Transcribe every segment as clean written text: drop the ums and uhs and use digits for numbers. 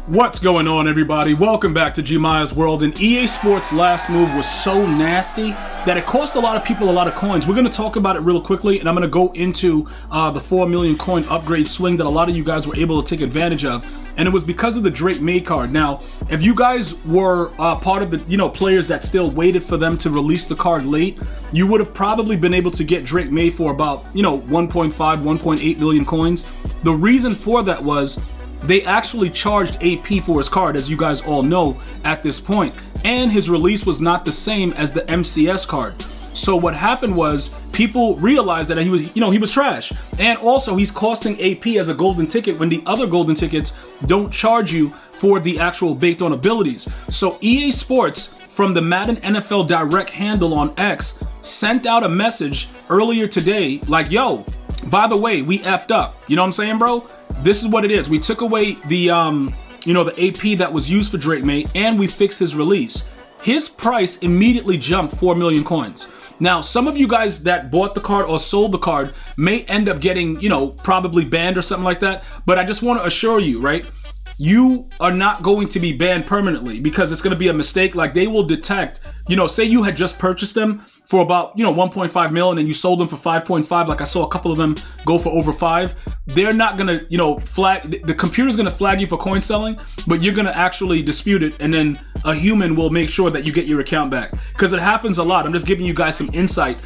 What's going on, everybody? Welcome back to GmiasWorld. And EA Sports' last move was so nasty that it cost a lot of people a lot of coins. We're going to talk about it real quickly, and I'm going to go into the 4 million coin upgrade swing that a lot of you guys were able to take advantage of. And it was because of the Drake Maye card. Now, if you guys were part of the players that still waited for them to release the card late, you would have probably been able to get Drake Maye for about 1.5, 1.8 million coins. The reason for that was they actually charged AP for his card, as you guys all know at this point, and his release was not the same as the MCS card. So what happened was people realized that he was trash, and also he's costing AP as a golden ticket when the other golden tickets don't charge you for the actual baked on abilities. So EA Sports, from the Madden NFL Direct handle on X, sent out a message earlier today like, yo, by the way, we effed up. You know what I'm saying, bro? This is what it is. We took away the the AP that was used for Drake Maye, and we fixed his release. His price immediately jumped 4 million coins. Now, some of you guys that bought the card or sold the card may end up getting, probably banned or something like that. But I just want to assure you, right? You are not going to be banned permanently because it's going to be a mistake. Like, they will detect, say you had just purchased them for about, 1.5 mil, and then you sold them for 5.5. Like I saw a couple of them go for over 5. They're not gonna, flag, the computer's gonna flag you for coin selling, but you're gonna actually dispute it, and then a human will make sure that you get your account back. Because it happens a lot. I'm just giving you guys some insight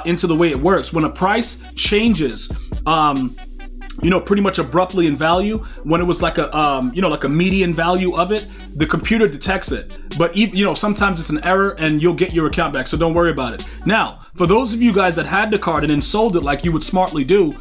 into the way it works. When a price changes, pretty much abruptly in value, when it was like a, like a median value of it, the computer detects it. But, sometimes it's an error and you'll get your account back, so don't worry about it. Now, for those of you guys that had the card and then sold it like you would smartly do,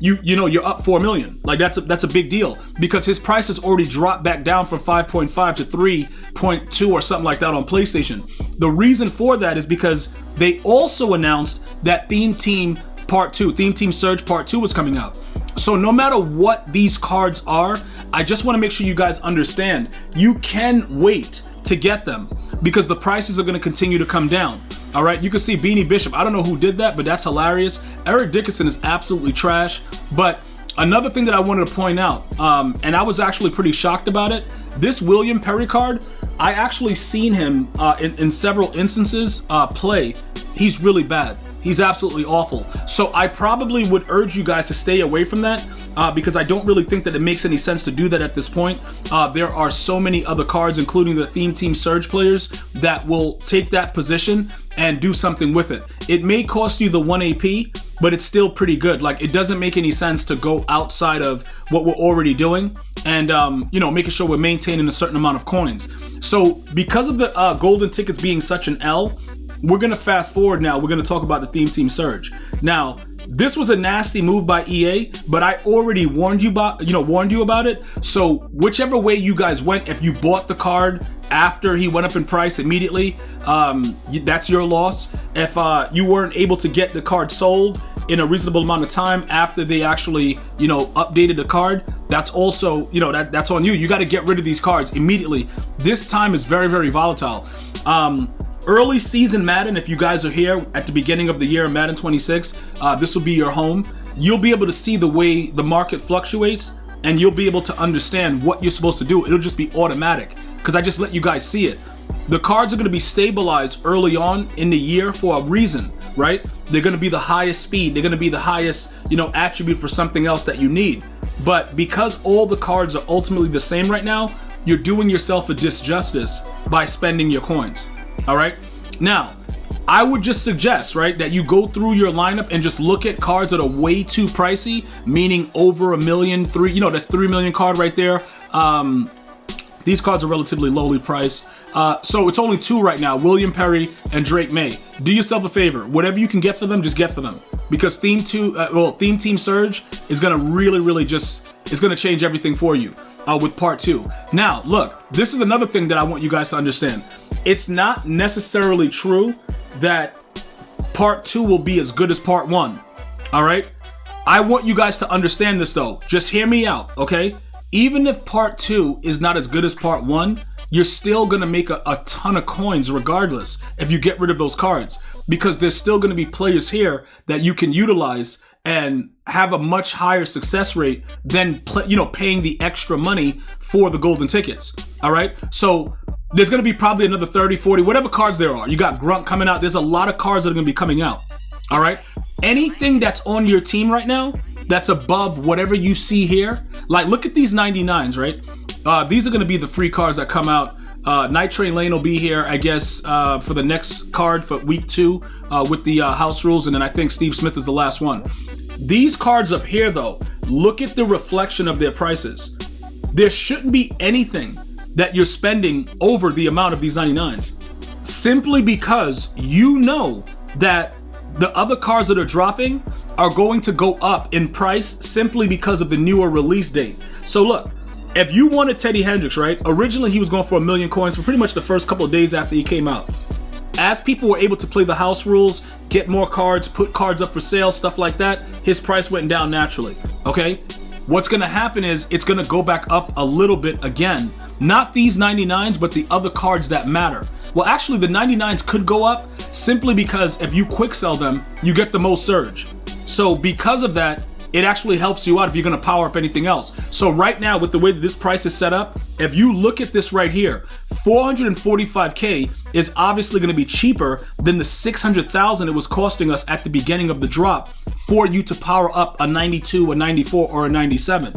you're up 4 million. Like, that's a big deal because his price has already dropped back down from 5.5 to 3.2 or something like that on PlayStation. The reason for that is because they also announced that Theme Team Part 2, Theme Team Surge Part 2 is coming out. So no matter what these cards are, I just want to make sure you guys understand, you can wait to get them because the prices are going to continue to come down. All right, you can see Beanie Bishop. I don't know who did that, but that's hilarious. Eric Dickinson is absolutely trash. But another thing that I wanted to point out, and I was actually pretty shocked about it, this William Perry card, I actually seen him in several instances play. He's really bad. He's absolutely awful. So I probably would urge you guys to stay away from that because I don't really think that it makes any sense to do that at this point. There are so many other cards, including the Theme Team Surge players, that will take that position and do something with it. It may cost you the 1 AP, but it's still pretty good. Like, it doesn't make any sense to go outside of what we're already doing and, making sure we're maintaining a certain amount of coins. So because of the golden tickets being such an L, we're going to fast forward now. We're going to talk about the Theme Team Surge. Now, this was a nasty move by EA, but I already warned you about it. So whichever way you guys went, if you bought the card after he went up in price immediately, that's your loss. If you weren't able to get the card sold in a reasonable amount of time after they actually, updated the card, that's also, that's on you. You got to get rid of these cards immediately. This time is very, very volatile. Early season Madden, if you guys are here at the beginning of the year, Madden 26, this will be your home. You'll be able to see the way the market fluctuates, and you'll be able to understand what you're supposed to do. It'll just be automatic because I just let you guys see it. The cards are going to be stabilized early on in the year for a reason, right? They're going to be the highest speed. They're going to be the highest, attribute for something else that you need. But because all the cards are ultimately the same right now, you're doing yourself a disjustice by spending your coins. All right. Now, I would just suggest, right, that you go through your lineup and just look at cards that are way too pricey, meaning over $1 million, that's 3 million card right there. These cards are relatively lowly priced. So it's only 2 right now, William Perry and Drake Maye. Do yourself a favor. Whatever you can get for them, just get for them. Because Theme Team Surge is going to really it's going to change everything for you with Part 2. Now, look, this is another thing that I want you guys to understand. It's not necessarily true that Part 2 will be as good as Part 1. All right? I want you guys to understand this, though. Just hear me out, okay? Even if Part 2 is not as good as Part 1, you're still going to make a ton of coins regardless if you get rid of those cards. Because there's still going to be players here that you can utilize and have a much higher success rate than paying the extra money for the golden tickets. All right, so there's going to be probably another 30, 40, whatever cards there are. You got Grunt coming out. There's a lot of cards that are going to be coming out. All right, anything that's on your team right now that's above whatever you see here, like look at these 99s, right? These are going to be the free cards that come out. Night Train Lane will be here, I guess, for the next card for week 2 with the house rules, and then I think Steve Smith is the last one. These cards up here, though, look at the reflection of their prices. There shouldn't be anything that you're spending over the amount of these 99s, simply because you know that the other cards that are dropping are going to go up in price simply because of the newer release date. So look, if you wanted Teddy Hendricks, right? Originally, he was going for 1 million coins for pretty much the first couple of days after he came out. As people were able to play the house rules, get more cards, put cards up for sale, stuff like that, his price went down naturally, okay? What's gonna happen is it's gonna go back up a little bit again. Not these 99s, but the other cards that matter. Well, actually, the 99s could go up simply because if you quick sell them, you get the most surge. So because of that, it actually helps you out if you're going to power up anything else. So right now, with the way that this price is set up, if you look at this right here, 445K is obviously going to be cheaper than the 600,000 it was costing us at the beginning of the drop for you to power up a 92, a 94, or a 97.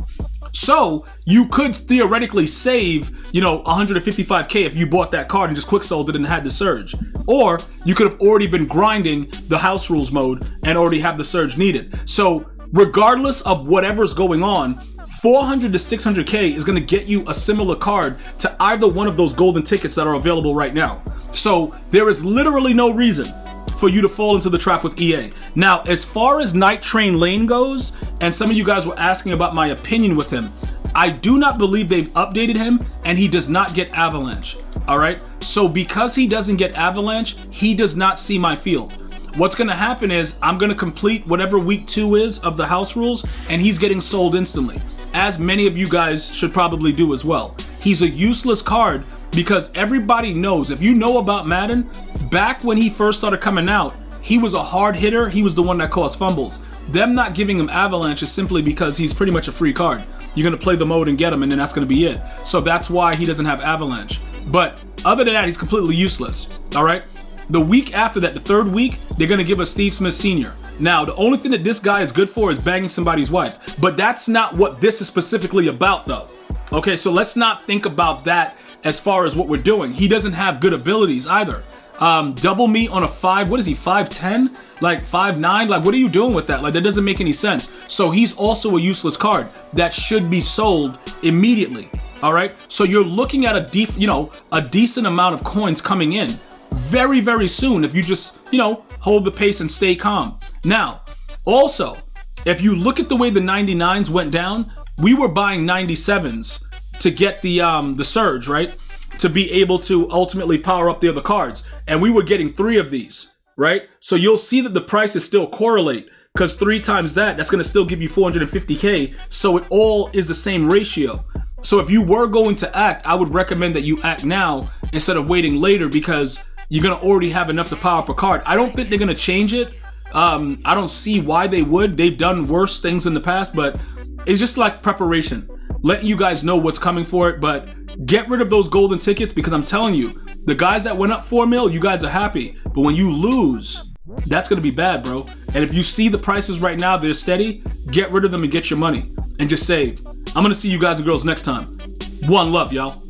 So you could theoretically save, 155K if you bought that card and just quick sold it and had the surge. Or you could have already been grinding the house rules mode and already have the surge needed. So regardless of whatever's going on, 400 to 600K is going to get you a similar card to either one of those golden tickets that are available right now. So there is literally no reason for you to fall into the trap with EA. Now, as far as Night Train Lane goes, and some of you guys were asking about my opinion with him, I do not believe they've updated him, and he does not get Avalanche. All right? So because he doesn't get Avalanche, he does not see my field. What's going to happen is I'm going to complete whatever week 2 is of the house rules, and he's getting sold instantly, as many of you guys should probably do as well. He's a useless card because everybody knows, if you know about Madden, back when he first started coming out, he was a hard hitter. He was the one that caused fumbles. Them not giving him Avalanche is simply because he's pretty much a free card. You're going to play the mode and get him, and then that's going to be it. So that's why he doesn't have Avalanche. But other than that, he's completely useless. All right? The week after that, the third week, they're going to give us Steve Smith Sr. Now, the only thing that this guy is good for is banging somebody's wife. But that's not what this is specifically about, though. Okay, so let's not think about that as far as what we're doing. He doesn't have good abilities either. Double me on a 5, what is he, 5'10"? Like 5'9"? Like, what are you doing with that? Like, that doesn't make any sense. So he's also a useless card that should be sold immediately. All right? So you're looking at a decent amount of coins coming in very, very soon if you just, hold the pace and stay calm. Now, also, if you look at the way the 99s went down, we were buying 97s to get the surge, right? To be able to ultimately power up the other cards. And we were getting 3 of these, right? So you'll see that the prices still correlate, because 3 times that's going to still give you 450K. So it all is the same ratio. So if you were going to act, I would recommend that you act now instead of waiting later, because you're going to already have enough to power up a card. I don't think they're going to change it. I don't see why they would. They've done worse things in the past, but it's just like preparation, letting you guys know what's coming for it. But get rid of those golden tickets, because I'm telling you, the guys that went up 4 mil, you guys are happy. But when you lose, that's going to be bad, bro. And if you see the prices right now, they're steady, get rid of them and get your money and just save. I'm going to see you guys and girls next time. One love, y'all.